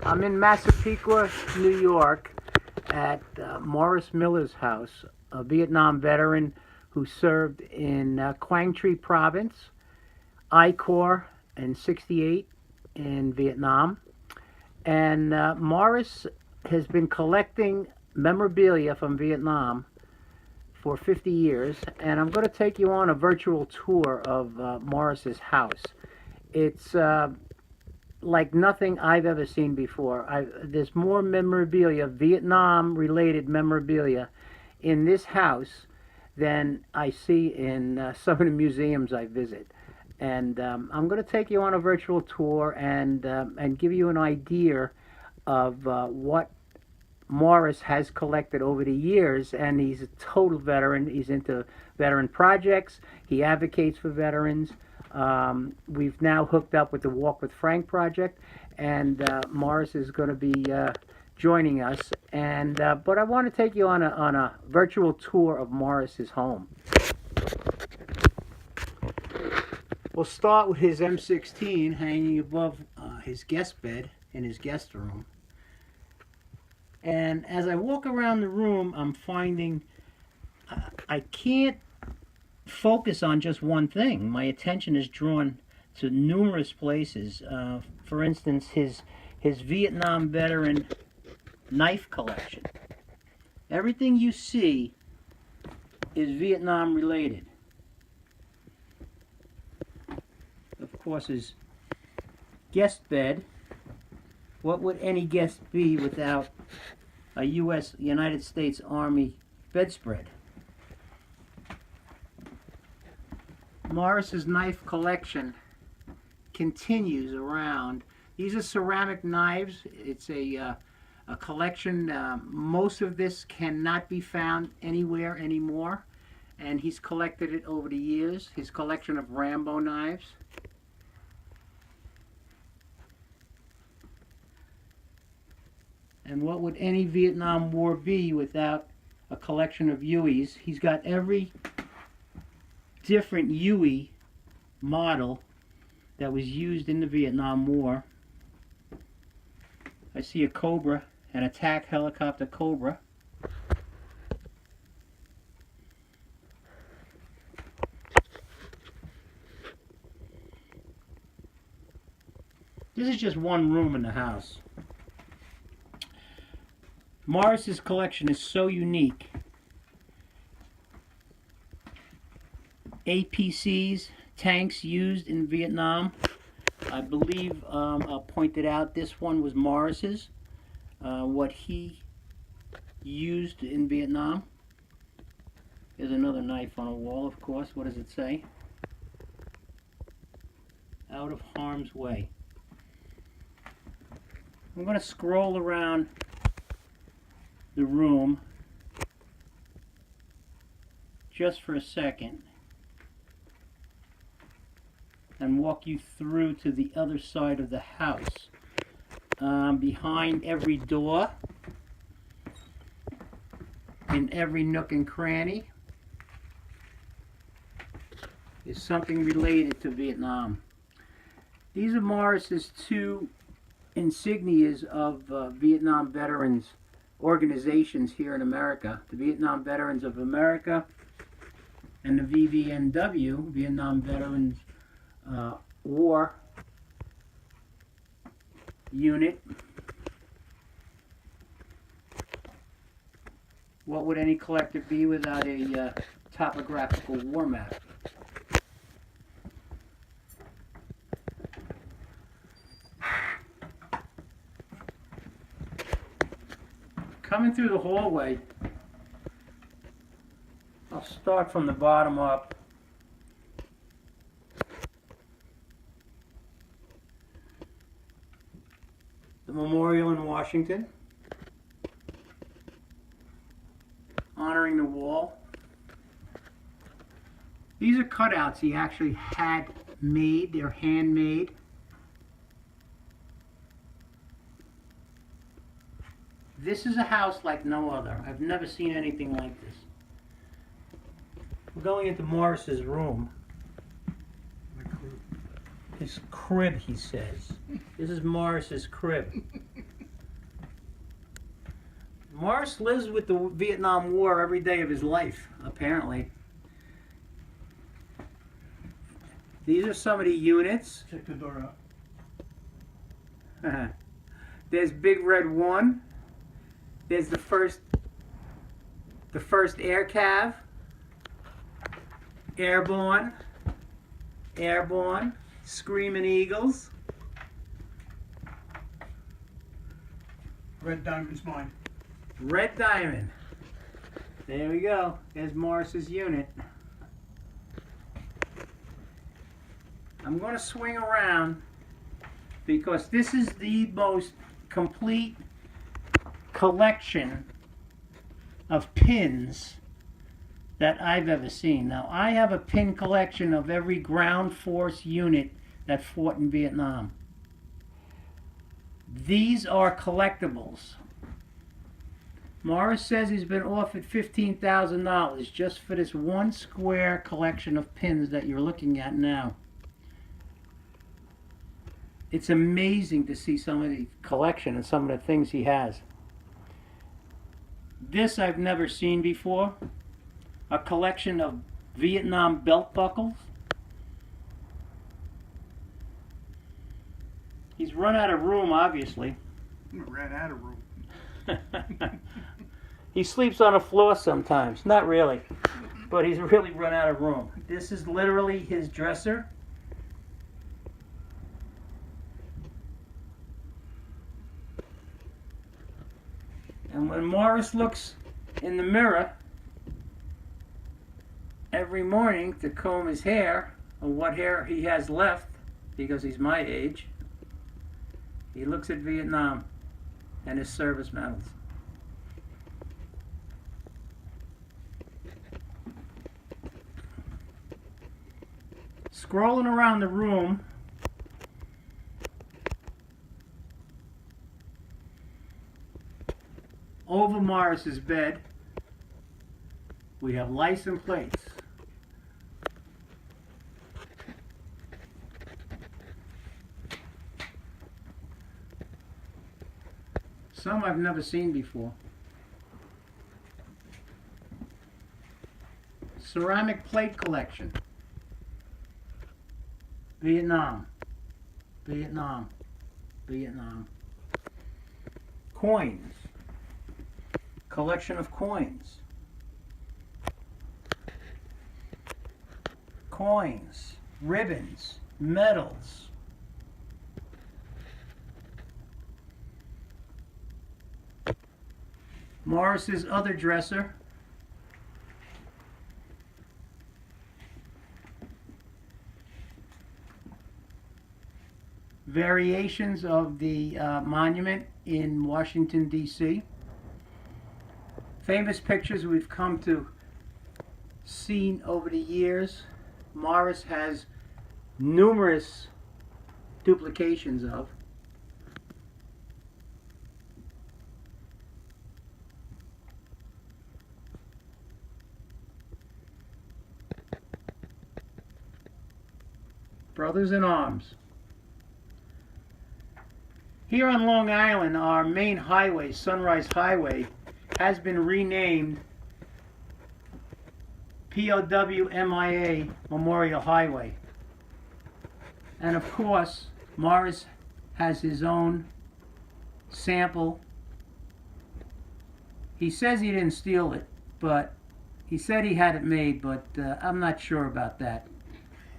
I'm in Massapequa, New York, at Morris Miller's house, a Vietnam veteran who served in Quang Tri Province, I Corps, and 68 in Vietnam. And Morris has been collecting memorabilia from Vietnam for 50 years, and I'm going to take you on a virtual tour of Morris's house. It's like nothing I've ever seen before. There's more memorabilia, Vietnam-related memorabilia, in this house than I see in some of the museums I visit. And I'm going to take you on a virtual tour and give you an idea of what Morris has collected over the years. And he's a total veteran. He's into veteran projects. He advocates for veterans. We've now hooked up with the Walk with Frank project, and Morris is going to be joining us. And but I want to take you on a virtual tour of Morris's home. We'll start with his M16 hanging above his guest bed in his guest room. And as I walk around the room, I'm finding I can't focus on just one thing. My attention is drawn to numerous places. For instance, his Vietnam veteran knife collection. Everything you see is Vietnam related. Of course, his guest bed. What would any guest be without a United States Army bedspread? Morris's knife collection continues around. These are ceramic knives. It's a collection. Most of this cannot be found anywhere anymore, and he's collected it over the years. His collection of Rambo knives. And what would any Vietnam War be without a collection of Hueys? He's got every different Huey model that was used in the Vietnam War. I see a Cobra, an attack helicopter Cobra. This is just one room in the house. Morris's collection is so unique. APCs, tanks used in Vietnam. I believe I pointed out this one was Morris's, what he used in Vietnam. There's another knife on a wall, of course. What does it say? Out of harm's way. I'm going to scroll around the room just for a second and walk you through to the other side of the house. Behind every door, in every nook and cranny, is something related to Vietnam. These are Morris's two insignias of Vietnam veterans organizations here in America, the Vietnam Veterans of America and the VVNW, Vietnam Veterans War Unit. What would any collector be without a topographical war map? Coming through the hallway, I'll start from the bottom up. The memorial in Washington, honoring the wall. These are cutouts he actually had made, they're handmade. This is a house like no other. I've never seen anything like this. We're going into Morris's room. His crib, he says. This is Morris's crib. Morris lives with the Vietnam War every day of his life, apparently. These are some of the units. Check the door out. There's Big Red 1. There's the first air cav. Airborne. Airborne. Screaming Eagles. Red Diamond's mine. Red Diamond. There we go. There's Morris's unit. I'm going to swing around because this is the most complete collection of pins that I've ever seen. Now, I have a pin collection of every ground force unit that fought in Vietnam. These are collectibles. Morris says he's been offered $15,000 just for this one square collection of pins that you're looking at now. It's amazing to see some of the collection and some of the things he has. This I've never seen before. A collection of Vietnam belt buckles. He's run out of room, obviously. Ran out of room. He sleeps on the floor sometimes. Not really, but he's really run out of room. This is literally his dresser. And when Morris looks in the mirror every morning to comb his hair, or what hair he has left, because he's my age, he looks at Vietnam and his service medals. Scrolling around the room, over Morris's bed, we have license plates. Some I've never seen before. Ceramic plate collection. Vietnam. Vietnam. Vietnam. Coins. Collection of coins. Coins. Ribbons. Medals. Morris's other dresser. Variations of the monument in Washington, D.C. Famous pictures we've come to see over the years. Morris has numerous duplications of. Brothers in Arms. Here on Long Island, our main highway, Sunrise Highway, has been renamed POW-MIA Memorial Highway. And of course, Morris has his own sample. He says he didn't steal it, but he said he had it made, but I'm not sure about that.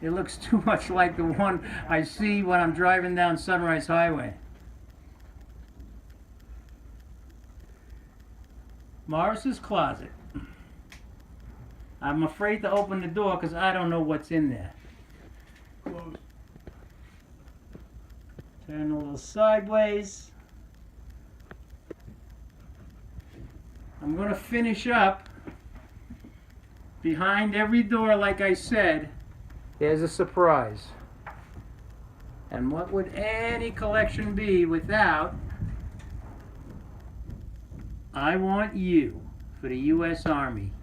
It looks too much like the one I see when I'm driving down Sunrise Highway. Morris's closet. I'm afraid to open the door because I don't know what's in there. Close. Turn a little sideways. I'm going to finish up. Behind every door, like I said, there's a surprise. And what would any collection be without I Want You for the U.S. Army?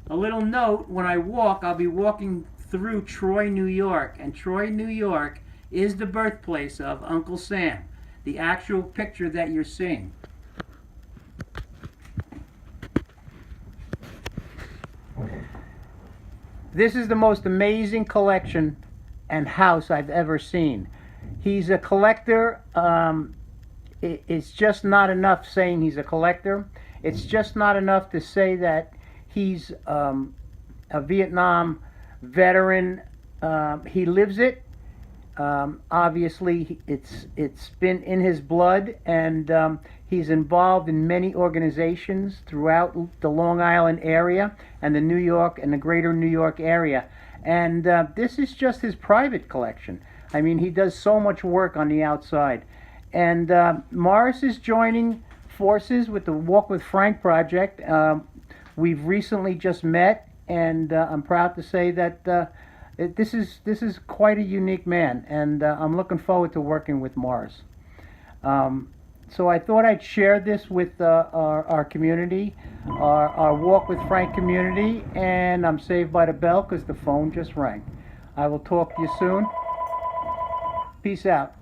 A little note, when I walk, I'll be walking through Troy, New York. And Troy, New York is the birthplace of Uncle Sam, the actual picture that you're seeing. This is the most amazing collection and house I've ever seen. He's a collector. It's just not enough saying he's a collector. It's just not enough to say that he's a Vietnam veteran. He lives it. Obviously, it's been in his blood, and he's involved in many organizations throughout the Long Island area and the New York and the greater New York area. And this is just his private collection. I mean, he does so much work on the outside. And Morris is joining forces with the Walk with Frank project. We've recently just met, and I'm proud to say that this is quite a unique man, and I'm looking forward to working with Morris. So I thought I'd share this with our community, our Walk with Frank community, and I'm saved by the bell because the phone just rang. I will talk to you soon. Peace out.